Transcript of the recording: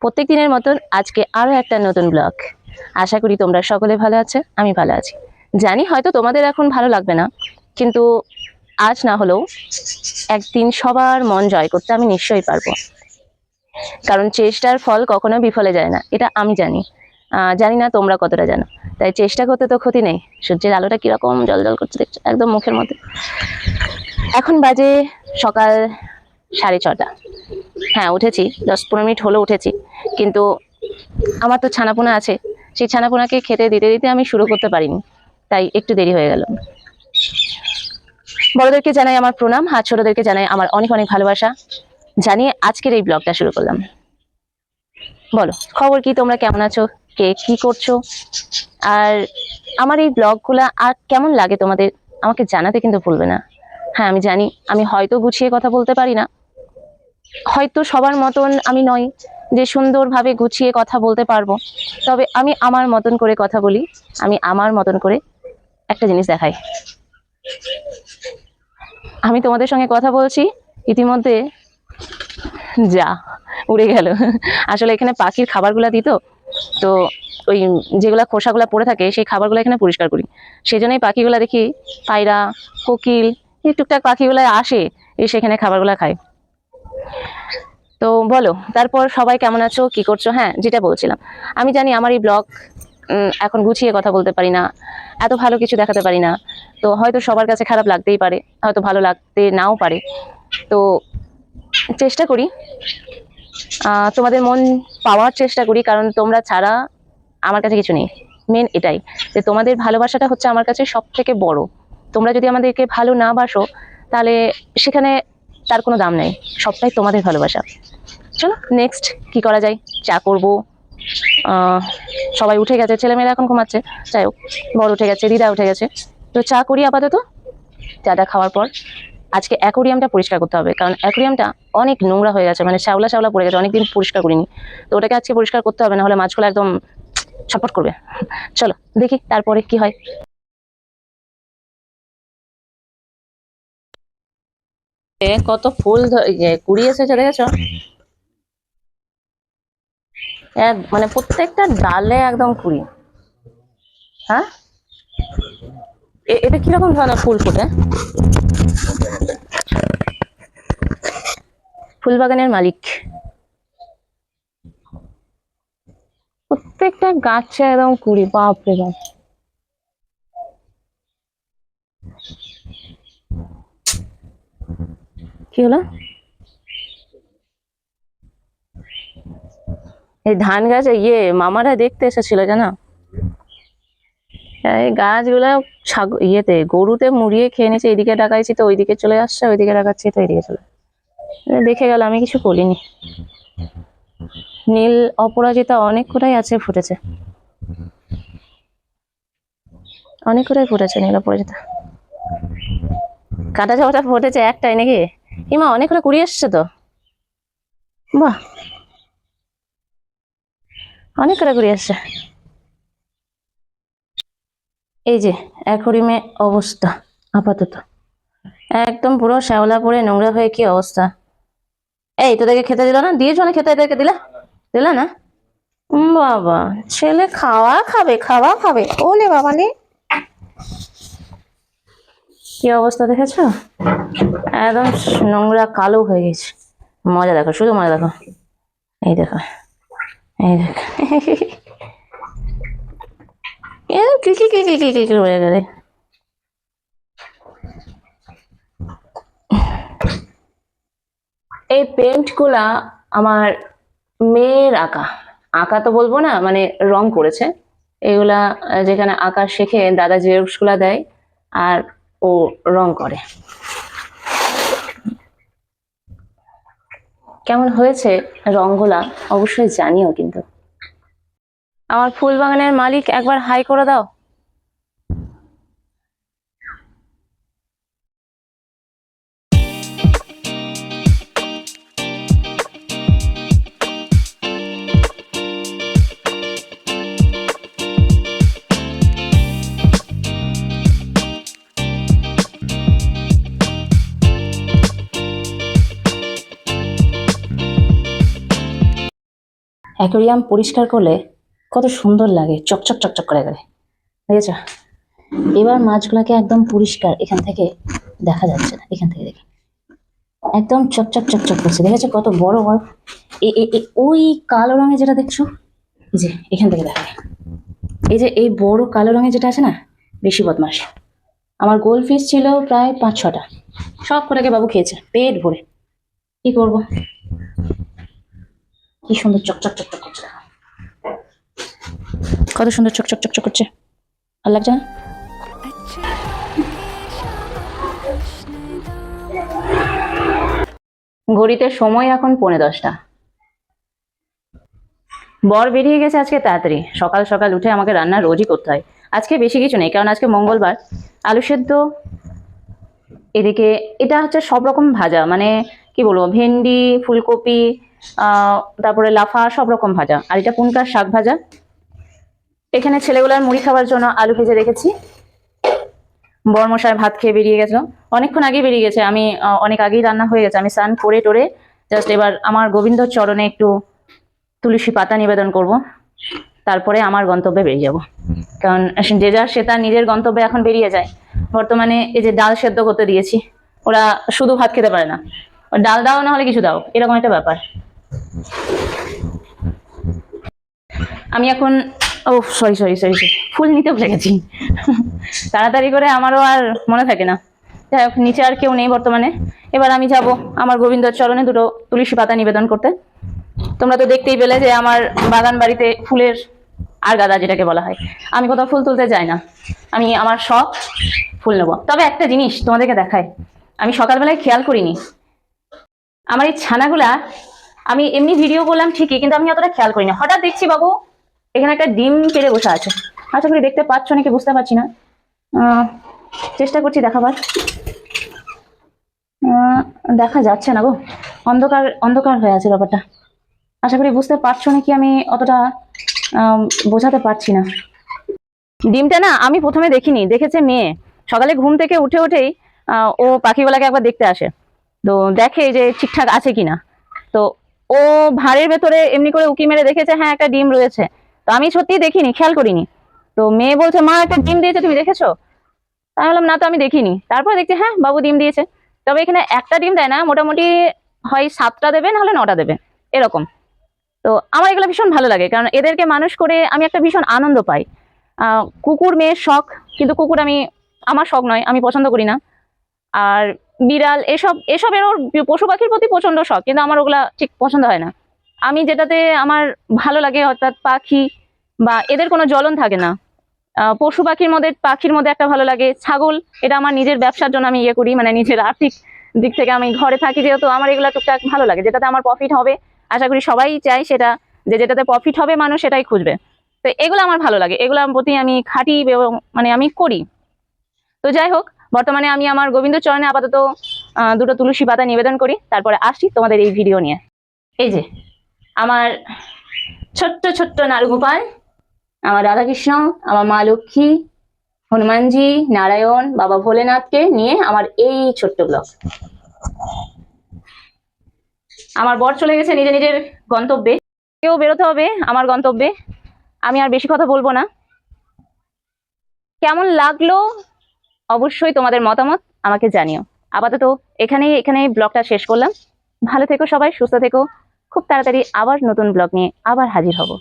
প্রত্যেক দিনের মতন আজকে আরো একটা নতুন ব্লগ। আশা করি তোমরা সকলে ভালো আছো, আমি ভালো আছি। জানি হয়তো তোমাদের এখন ভালো লাগবে না, কিন্তু আজ না হলেও একদিন সবার মন জয় করতে আমি নিশ্চয়ই পারবো। কারণ চেষ্টার ফল কখনো বিফলে যায় না, এটা আমি জানি। জানি না তোমরা কতটা জানো। তাই চেষ্টা করতে তো ক্ষতি নেই। সূর্যের আলোটা কিরকম জল জল করছে দেখছো, একদম মুখের মধ্যে। এখন বাজে সকাল 6:30। হ্যাঁ, উঠেছি, 10-15 মিনিট হলো উঠেছি, কিন্তু আমার তো ছানাপোনা আছে, সেই ছানাপোনাকে খেতে দিতে দিতে আমি শুরু করতে পারিনি, তাই একটু দেরি হয়ে গেল। বড়দেরকে জানাই আমার প্রণাম, আর ছোটদেরকে জানাই আমার অনেক অনেক ভালোবাসা জানিয়ে আজকের এই ব্লগটা শুরু করলাম। বলো খবর কি, তোমরা কেমন আছো, কে কি করছো, আর আমার এই ব্লগগুলা আর কেমন লাগে তোমাদের আমাকে জানাতে কিন্তু ভুলবে না। হ্যাঁ, আমি জানি আমি হয়তো গুছিয়ে কথা বলতে পারি না, হয়তো সবার মতন আমি নই যে সুন্দরভাবে গুছিয়ে কথা বলতে পারবো, তবে আমি আমার মতন করে কথা বলি, আমি আমার মতন করে একটা জিনিস দেখাই। আমি তোমাদের সঙ্গে কথা বলছি, ইতিমধ্যে যা উড়ে গেল। আসলে এখানে পাখির খাবারগুলা দিত, তো ওই যেগুলা খোসাগুলা পড়ে থাকে সেই খাবারগুলো এখানে পরিষ্কার করি, সেই জন্যই পাখিগুলা দেখি, পায়রা, কোকিল, এই টুকটাক পাখিগুলা আসে, এসে এখানে খাবারগুলা খায়। তো বলো তারপর সবাই কেমন আছো, কি করছো। হ্যাঁ, যেটা বলছিলাম, আমি জানি আমার এই ব্লগ এখন গুছিয়ে কথা বলতে পারি না, এত ভালো কিছু দেখাতে পারি না, তো হয়তো সবার কাছে খারাপ লাগতেই পারে, হয়তো ভালো লাগতে নাও পারে। তো চেষ্টা করি তোমাদের মন পাওয়ার চেষ্টা করি, কারণ তোমরা ছাড়া আমার কাছে কিছু নেই। মেন এটাই যে তোমাদের ভালোবাসাটা হচ্ছে আমার কাছে সব থেকে বড়। তোমরা যদি আমাদেরকে ভালো না বাসো, তাহলে সেখানে তার কোনো দাম নেই, সবটাই তোমাদের ভালোবাসা। চলো নেক্সট কি করা যায়, চা করবো। সবাই উঠে গেছে, ছেলেমেয়েরা এখন ঘুমাচ্ছে, যাই হোক, বড় উঠে গেছে, দিদা উঠে গেছে, তো চা করি আপাতত। চাটা খাওয়ার পর আজকে অ্যাকোরিয়ামটা পরিষ্কার করতে হবে, কারণ অ্যাকোরিয়ামটা অনেক নোংরা হয়ে গেছে, মানে শ্যাওলা শ্যাওলা পড়ে গেছে, অনেকদিন পরিষ্কার করিনি, তো ওটাকে আজকে পরিষ্কার করতে হবে, নাহলে মাছগুলো একদম ছটফট করবে। চলো দেখি তারপরে কি হয়। কত ফুল কুড়ি এসেছে দেখেছো, মানে প্রত্যেকটা ডালে একদম কুড়ি। হ্যাঁ, এটা কিরকম ধরনের ফুল ফোটে? ফুলবাগানের মালিক, প্রত্যেকটা গাছে একদম কুড়ি, বাপরে বাপ। কি হলো? এই ধান গাছে মামারা দেখতে এসেছিল জানো, এই গাছগুলো ইয়েতে গরুতে মুড়িয়ে খেয়ে নিয়েছে, এইদিকে ডাকাইছি তো ওইদিকে চলে আসছে, ওইদিকে ডাকাচ্ছি তো এইদিকে চলে, দেখে গেল, আমি কিছু বলিনি। নীল অপরাজিতা অনেক কোটাই আছে, ফুটেছে অনেক কোটাই ফুটেছে নীল অপরাজিতা। কাটা চাপাটা ফুটেছে একটাই নাকি? ইমা অনেক করে কুড়িয়ে এসছে তো, বাহ, অনেক করে কুড়িয়ে এসছে। এই যে অ্যাকোরিয়ামে অবস্থা আপাতত একদম পুরো শ্যাওলা পড়ে নোংরা হয়ে কি অবস্থা। এই তোদেরকে খেতে দিল না? দিয়েছো না খেতে, এদেরকে দিলা? দিলা না? বাবা, ছেলে খাওয়া খাবে, খাওয়া খাবে, ওলে বাবা লে, কি অবস্থা দেখেছো, একদম নোংরা কালো হয়ে গেছে। মজা দেখো, শুধু মজা দেখো, এই দেখো, এই দেখো, কি কি কি কি কি কি কি হয়ে গেলে। এই পেন্ট গুলা আমার মেয়ের আঁকা, আঁকা তো বলবো না, মানে রং করেছে এগুলা। যেখানে আঁকা শেখে দাদা জেরক্স গুলা দেয়, আর ও রং করে। কেমন হয়েছে রংগুলা অবশ্যই জানিও কিন্তু। আমার ফুল বাগানের মালিক একবার হাই করে দাও। অ্যাকোরিয়াম পরিষ্কার করলে কত সুন্দর লাগে, চকচক চকচক করে করে, দেখেছ? এবার মাছগুলোকে একদম পরিষ্কার, এখান থেকে দেখা যাচ্ছে না, এখান থেকে দেখি একদম চকচক চকচক করছে, দেখেছো কত বড় বড়। ওই কালো রঙে যেটা দেখছো, এই যে এখান থেকে দেখা যায়, এই যে এই বড় কালো রঙে যেটা আছে না, বেশি বদমাস। আমার গোল্ড ফিশ ছিল প্রায় 5-6টা, সব কটাকে বাবু খেয়েছে পেট ভরে। কি করবো, কি সুন্দর চকচক চকচক করছে, কত সুন্দর চকচক চকচক করছে, আর লাগছে না? ঘড়িতে সময় এখন 9:45। বর বেরিয়ে গেছে আজকে তাড়াতাড়ি, সকাল সকাল উঠে আমাকে রান্না রোজই করতে হয়। আজকে বেশি কিছু নেই, কারণ আজকে মঙ্গলবার। আলু সেদ্ধ, এদিকে এটা হচ্ছে সব রকম ভাজা, মানে কি বলবো, ভেন্ডি, ফুলকপি, তারপরে লাফা, সব রকম ভাজা, আর এটা পুনকার শাক ভাজা। এখানে ছেলেগুলার মুড়ি খাওয়ার জন্য আলু ভেজে রেখেছি। বরমশাই ভাত খেয়ে বেরিয়ে গেছে, অনেকক্ষণ আগেই বেরিয়ে গেছে। আমি অনেক আগেই রান্না হয়ে গেছে, আমি স্নান করে টোরে জাস্ট এবার আমার গোবিন্দ চরণে একটু তুলসী পাতা নিবেদন করব, তারপরে আমার গন্তব্যে বেরিয়ে যাব। কারণ যে যার সে তার নিজের গন্তব্যে এখন বেরিয়ে যায়। বর্তমানে এই যে ডাল সেদ্ধ করতে দিয়েছি, ওরা শুধু ভাত খেতে পারে না, ডাল দাও না হলে কিছু দাও, এরকম একটা ব্যাপার। আমি এখন সরি সরি সরি সরি ফুল নিতে ভুলে গেছি। তাড়াতাড়ি করে আমারও আর মনে থাকে না। যাই হোক, নিচে আর কেউ নেই বর্তমানে। এবার আমি যাব আমার গোবিন্দর চরণে দুটো তুলসী পাতা নিবেদন করতে। তোমরা তো দেখতেই পেলে যে আমার বাগান বাড়িতে ফুলের আর গাদা যেটাকে বলা হয়। আমি কোথাও ফুল তুলতে যাই না, আমি আমার শখ ফুল নেবো। তবে একটা জিনিস তোমাদেরকে দেখাই, আমি সকালবেলায় খেয়াল করিনি, আমার এই ছানাগুলা, আমি এমনি ভিডিও করলাম ঠিকই, কিন্তু আমি অতটা খেয়াল করিনি। হঠাৎ দেখছি বাবু এখানে একটা ডিম পেড়ে বসে আছে। আশা করি দেখতে পাচ্ছ নাকি বুঝতে পারছি না, চেষ্টা করছি দেখাবার। দেখা যাচ্ছে না গো, অন্ধকার অন্ধকার হয়ে আছে ব্যাপারটা। আশা করি বুঝতে পারছো নাকি, আমি অতটা বোঝাতে পারছি না। ডিমটা না আমি প্রথমে দেখিনি, দেখেছে মেয়ে। সকালে ঘুম থেকে উঠে উঠেই ও পাখিগুলাকে একবার দেখতে আসে, তো দেখে যে ঠিকঠাক আছে কিনা। তো ও ভাঁড়ের ভেতরে এমনি করে উকি মেরে দেখেছে হ্যাঁ একটা ডিম রয়েছে। তো আমি সত্যিই দেখিনি, খেয়াল করিনি। তো মেয়ে বলছে মা একটা ডিম দিয়েছে, তুমি দেখেছো? আমি বললাম না তো, আমি দেখিনি। তারপর দেখছি হ্যাঁ বাবু ডিম দিয়েছে। তবে এখানে একটা ডিম দেয় না, মোটামুটি হয় 7টা দেবে নাহলে 9টা দেবে, এরকম। তো আমার এগুলো ভীষণ ভালো লাগে, কারণ এদেরকে মানুষ করে আমি একটা ভীষণ আনন্দ পাই। কুকুর মেয়ের শখ, কিন্তু কুকুর আমার শখ নয়, আমি পছন্দ করি না। আর বিড়াল, এসবেরও পশু পাখির প্রতি প্রচন্ড শখ, কিন্তু আমার ওগুলা ঠিক পছন্দ হয় না। আমি যেটাতে আমার ভালো লাগে, অর্থাৎ পাখি বা এদের কোনো জ্বলন থাকে না। পশু পাখির মধ্যে একটা ভালো লাগে ছাগল। এটা আমার নিজের ব্যবসার জন্য আমি করি, মানে নিজের আর্থিক দিক থেকে আমি ঘরে থাকি যেহেতু, আমার এগুলা টুকটাক ভালো লাগে, যেটাতে আমার প্রফিট হবে। আশা করি সবাই চাই সেটা, যে যেটাতে প্রফিট হবে মানুষ সেটাই খুঁজবে। তো এগুলো আমার ভালো লাগে, এগুলোর প্রতি আমি খাঁটি এবং মানে আমি করি। তো যাই হোক, বর্তমানে আমি আমার গোবিন্দ চরণে আপাতত দুটো তুলসী পাতা নিবেদন করি, তারপরে আসছি তোমাদের এই ভিডিও নিয়ে। এই যে আমার ছোট্ট ছোট্ট নারুগোপাল, আমার রাধাকৃষ্ণ, আমার মা লক্ষ্মী, হনুমানজি, নারায়ণ, বাবা ভোলেনাথকে নিয়ে আমার এই ছোট্ট ব্লগ। আমার বর চলে গেছে নিজের নিজের গন্তব্যে, কেউ বেরোতে হবে আমার গন্তব্যে। আমি আর বেশি কথা বলবো না। কেমন লাগলো অবশ্যই তোমাদের মতামত আমাকে জানিও। আপাতত এখানেই ব্লগটা শেষ করলাম। ভালো থেকো সবাই, সুস্থ থেকো। খুব তাড়াতাড়ি আবার নতুন ব্লগ নিয়ে আবার হাজির হব।